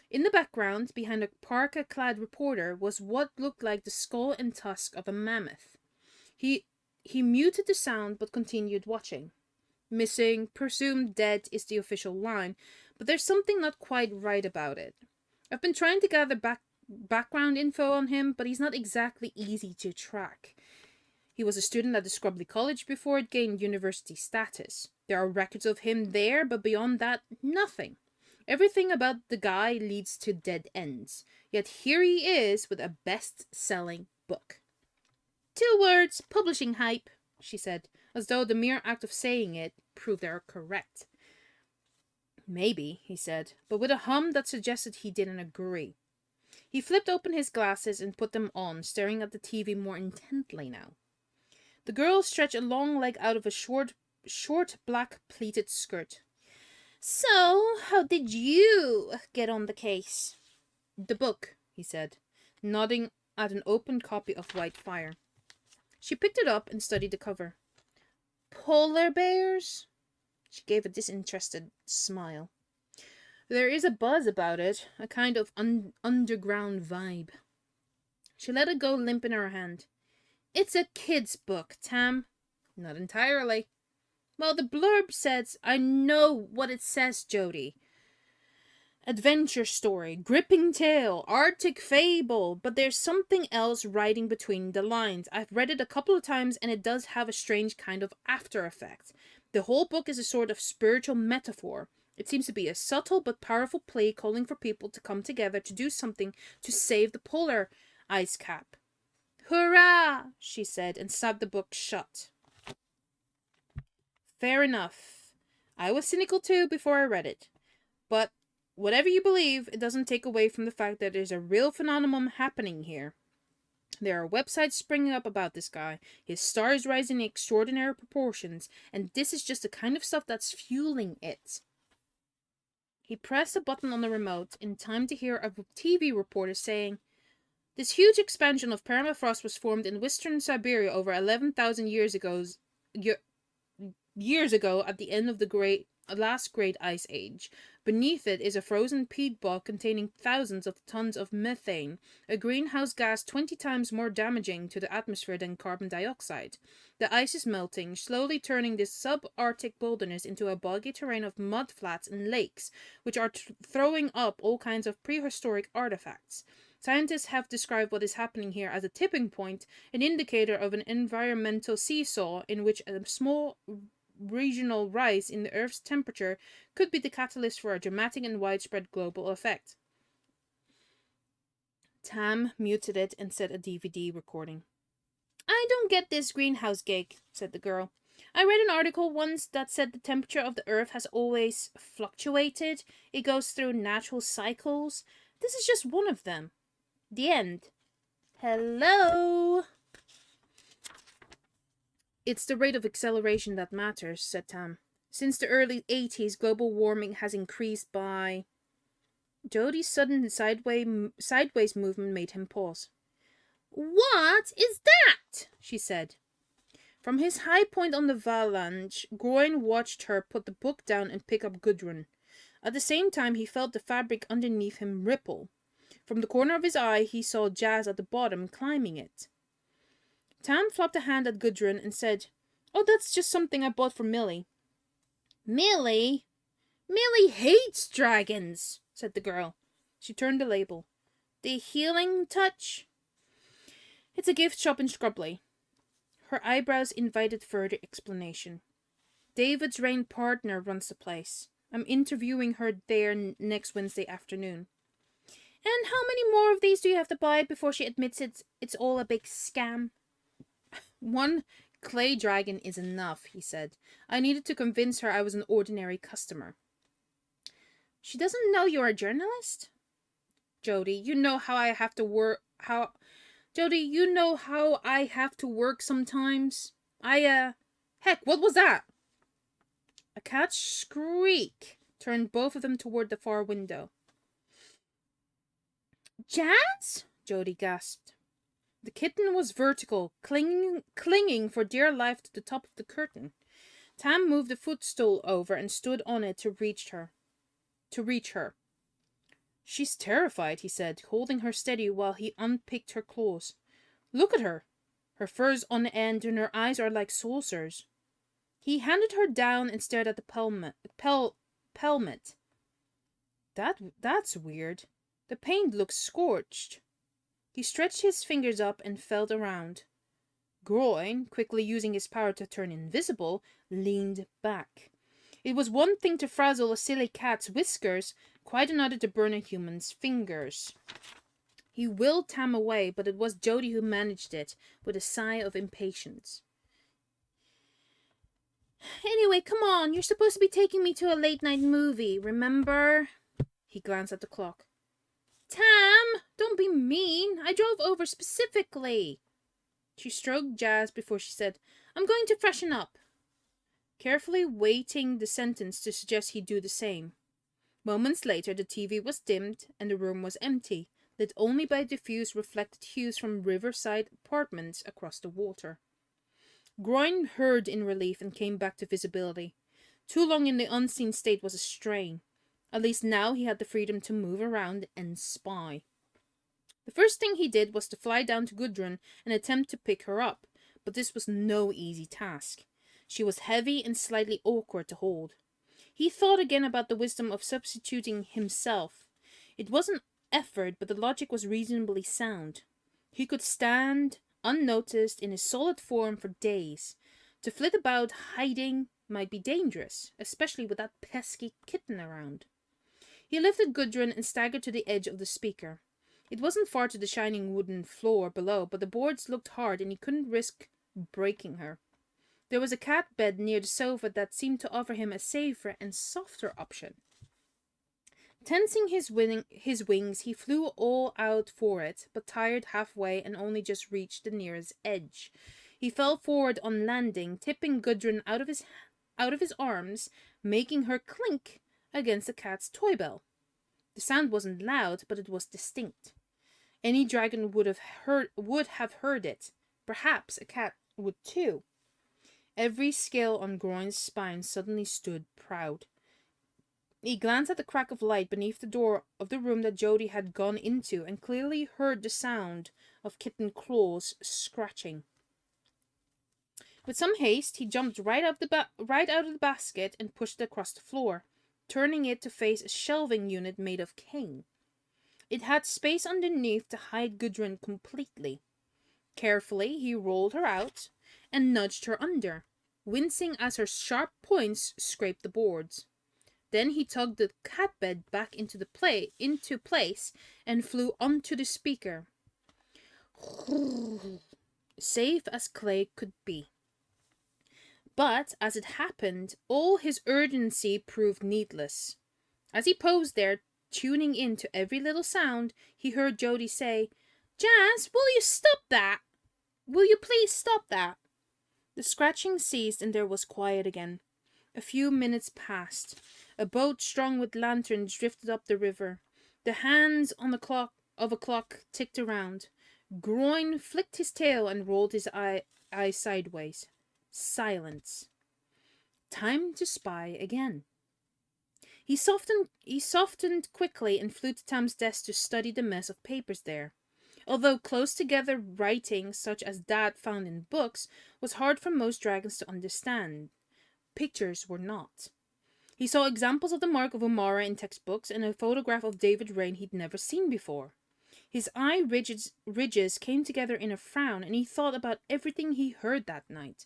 In the background, behind a parka-clad reporter, was what looked like the skull and tusk of a mammoth. He muted the sound but continued watching. Missing, presumed dead is the official line, but there's something not quite right about it. I've been trying to gather background info on him, but he's not exactly easy to track. He was a student at the Scrubbly College before it gained university status. There are records of him there, but beyond that, nothing. Everything about the guy leads to dead ends. Yet here he is with a best-selling book. 2 words, publishing hype, she said, as though the mere act of saying it proved they were correct. Maybe, he said, but with a hum that suggested he didn't agree. He flipped open his glasses and put them on, staring at the TV more intently now. The girl stretched a long leg out of a short black pleated skirt. So, how did you get on the case? The book, he said, nodding at an open copy of White Fire. She picked it up and studied the cover. Polar bears? She gave a disinterested smile. There is a buzz about it, a kind of underground vibe. She let it go limp in her hand. It's a kid's book, Tam. Not entirely. Well, the blurb says, I know what it says, Jody. Adventure story, gripping tale, Arctic fable, but there's something else writing between the lines. I've read it a couple of times and it does have a strange kind of after effect. The whole book is a sort of spiritual metaphor. It seems to be a subtle but powerful plea calling for people to come together to do something to save the polar ice cap. Hurrah! She said and snapped the book shut. Fair enough. I was cynical too before I read it. But whatever you believe, it doesn't take away from the fact that there's a real phenomenon happening here. There are websites springing up about this guy. His star is rising in extraordinary proportions, and this is just the kind of stuff that's fueling it. He pressed a button on the remote in time to hear a TV reporter saying, This huge expansion of permafrost was formed in western Siberia over 11,000 years ago at the end of the last great ice age. Beneath it is a frozen peat bog containing thousands of tons of methane, a greenhouse gas 20 times more damaging to the atmosphere than carbon dioxide. The ice is melting, slowly turning this subarctic wilderness into a boggy terrain of mud flats and lakes, which are throwing up all kinds of prehistoric artifacts. Scientists have described what is happening here as a tipping point, an indicator of an environmental seesaw in which a small regional rise in the Earth's temperature could be the catalyst for a dramatic and widespread global effect. Tam muted it and set a DVD recording. I don't get this greenhouse gig, said the girl. I read an article once that said the temperature of the Earth has always fluctuated. It goes through natural cycles. This is just one of them. The end. Hello? It's the rate of acceleration that matters, said Tam. Since the early 80s, global warming has increased by... Jody's sudden sideways movement made him pause. What is that? She said. From his high point on the Valanche, Groin watched her put the book down and pick up Gudrun. At the same time, he felt the fabric underneath him ripple. From the corner of his eye, he saw Jazz at the bottom, climbing it. Tam flopped a hand at Gudrun and said, Oh, that's just something I bought for Millie. Millie? Millie hates dragons, said the girl. She turned the label. The Healing Touch? It's a gift shop in Scrubbly. Her eyebrows invited further explanation. David's Rain partner runs the place. I'm interviewing her there next Wednesday afternoon. And how many more of these do you have to buy before she admits it's all a big scam? One clay dragon is enough, he said. I needed to convince her I was an ordinary customer. She doesn't know you're a journalist? Jody, you know how I have to work sometimes. Heck, what was that? A cat's shriek turned both of them toward the far window. Jazz? Jody gasped. The kitten was vertical, clinging for dear life to the top of the curtain. Tam moved a footstool over and stood on it to reach her. She's terrified, he said, holding her steady while he unpicked her claws. Look at her. Her fur's on end and her eyes are like saucers. He handed her down and stared at the pelmet. That's weird. The paint looks scorched. He stretched his fingers up and felt around. Groin, quickly using his power to turn invisible, leaned back. It was one thing to frazzle a silly cat's whiskers, quite another to burn a human's fingers. He willed Tam away, but it was Jody who managed it, with a sigh of impatience. Anyway, come on, you're supposed to be taking me to a late-night movie, remember? He glanced at the clock. Tam, don't be mean. I drove over specifically. She stroked Jazz before she said, I'm going to freshen up. Carefully weighting the sentence to suggest he'd do the same. Moments later, the TV was dimmed and the room was empty, lit only by diffuse reflected hues from riverside apartments across the water. Groin heard in relief and came back to visibility. Too long in the unseen state was a strain. At least now he had the freedom to move around and spy. The first thing he did was to fly down to Gudrun and attempt to pick her up, but this was no easy task. She was heavy and slightly awkward to hold. He thought again about the wisdom of substituting himself. It wasn't effort, but the logic was reasonably sound. He could stand unnoticed in his solid form for days. To flit about hiding might be dangerous, especially with that pesky kitten around. He lifted Gudrun and staggered to the edge of the speaker. It wasn't far to the shining wooden floor below, but the boards looked hard and he couldn't risk breaking her. There was a cat bed near the sofa that seemed to offer him a safer and softer option. Tensing his wings, he flew all out for it, but tired halfway and only just reached the nearest edge. He fell forward on landing, tipping Gudrun out of his arms, making her clink against the cat's toy bell. The sound wasn't loud, but it was distinct. Any dragon would have heard it. Perhaps a cat would too. Every scale on Groin's spine suddenly stood proud. He glanced at the crack of light beneath the door of the room that Jody had gone into and clearly heard the sound of kitten claws scratching. With some haste, he jumped right out of the basket and pushed it across the floor, turning it to face a shelving unit made of cane. It had space underneath to hide Gudrun completely. Carefully, he rolled her out and nudged her under, wincing as her sharp points scraped the boards. Then he tugged the cat bed back into place and flew onto the speaker. Safe as clay could be. But, as it happened, all his urgency proved needless. As he posed there, tuning in to every little sound, he heard Jody say, Jazz, will you stop that? Will you please stop that? The scratching ceased and there was quiet again. A few minutes passed. A boat strung with lanterns drifted up the river. The hands on the clock ticked around. Groin flicked his tail and rolled his eye sideways. Silence. Time to spy again. He softened quickly and flew to Tam's desk to study the mess of papers there. Although close together writing, such as that found in books, was hard for most dragons to understand, pictures were not. He saw examples of the mark of Umara in textbooks and a photograph of David Rain he'd never seen before. His ridges came together in a frown, and he thought about everything he heard that night.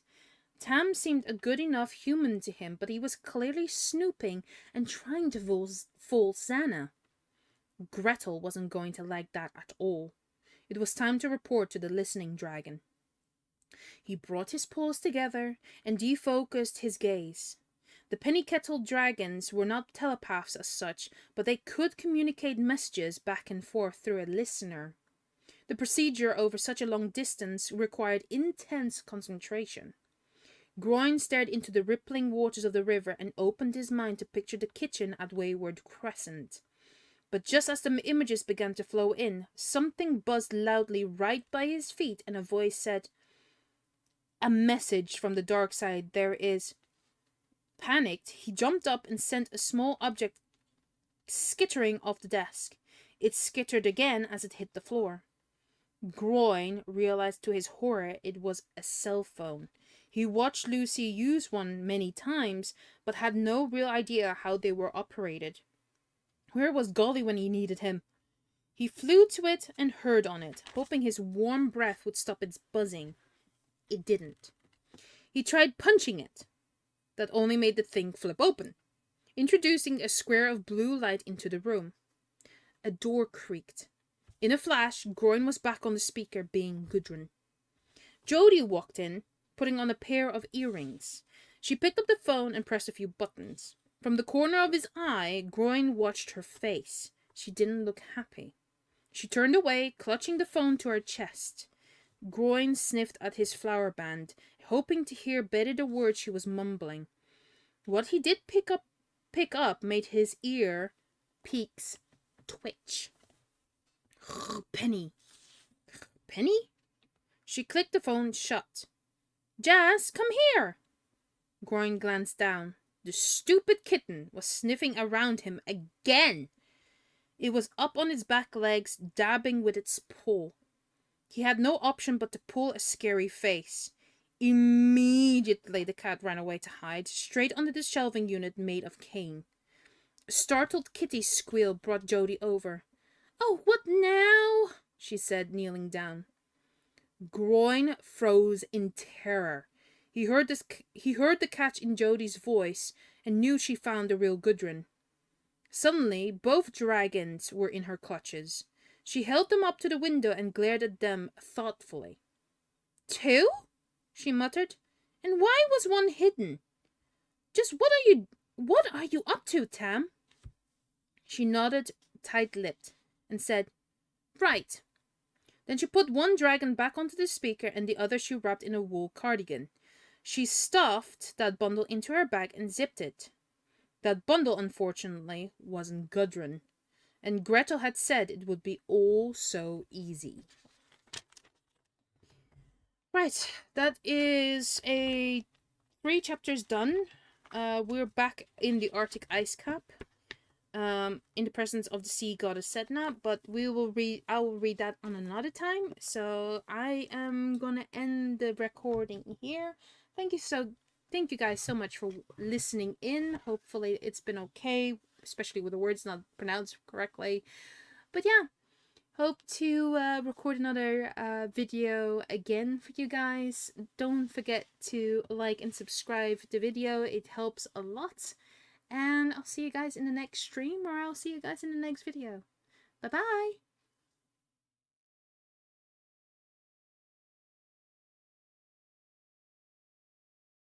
Tam seemed a good enough human to him, but he was clearly snooping and trying to fool Xana. Gretel wasn't going to like that at all. It was time to report to the listening dragon. He brought his paws together and defocused his gaze. The penny kettle dragons were not telepaths as such, but they could communicate messages back and forth through a listener. The procedure over such a long distance required intense concentration. Groin stared into the rippling waters of the river and opened his mind to picture the kitchen at Wayward Crescent. But just as the images began to flow in, something buzzed loudly right by his feet, and a voice said, "A message from the dark side there is." Panicked, he jumped up and sent a small object skittering off the desk. It skittered again as it hit the floor. Groin realized to his horror it was a cell phone. He watched Lucy use one many times, but had no real idea how they were operated. Where was Golly when he needed him? He flew to it and heard on it, hoping his warm breath would stop its buzzing. It didn't. He tried punching it. That only made the thing flip open, introducing a square of blue light into the room. A door creaked. In a flash, Groin was back on the speaker, being Gudrun. Jody walked in, putting on a pair of earrings. She picked up the phone and pressed a few buttons. From the corner of his eye, Groin watched her face. She didn't look happy. She turned away, clutching the phone to her chest. Groin sniffed at his flower band, hoping to hear better the words she was mumbling. What he did pick up made his ear peaks twitch. Penny. Penny? She clicked the phone shut. Jazz, come here! Groin glanced down. The stupid kitten was sniffing around him again. It was up on its back legs, dabbing with its paw. He had no option but to pull a scary face. Immediately the cat ran away to hide, straight under the shelving unit made of cane. A startled kitty's squeal brought Jody over. "Oh, what now?" she said, kneeling down. Groin froze in terror. He heard the catch in Jody's voice and knew she found the real Gudrun. Suddenly, both dragons were in her clutches. She held them up to the window and glared at them thoughtfully. "Two?" she muttered. "And why was one hidden? Just what are you up to, Tam?" She nodded, tight-lipped, and said, "Right." Then she put one dragon back onto the speaker and the other she wrapped in a wool cardigan. She stuffed that bundle into her bag and zipped it. That bundle, unfortunately, wasn't Gudrun, and Gretel had said it would be all so easy. Right, that is 3 chapters done. We're back in the Arctic ice cap, in the presence of the sea goddess Sedna, but I will read that on another time. So I am gonna end the recording here. Thank you guys so much for listening in. Hopefully it's been okay, especially with the words not pronounced correctly. But yeah, hope to record another video again for you guys. Don't forget to like and subscribe to the video. It helps a lot. And I'll see you guys in the next stream, or I'll see you guys in the next video. Bye-bye!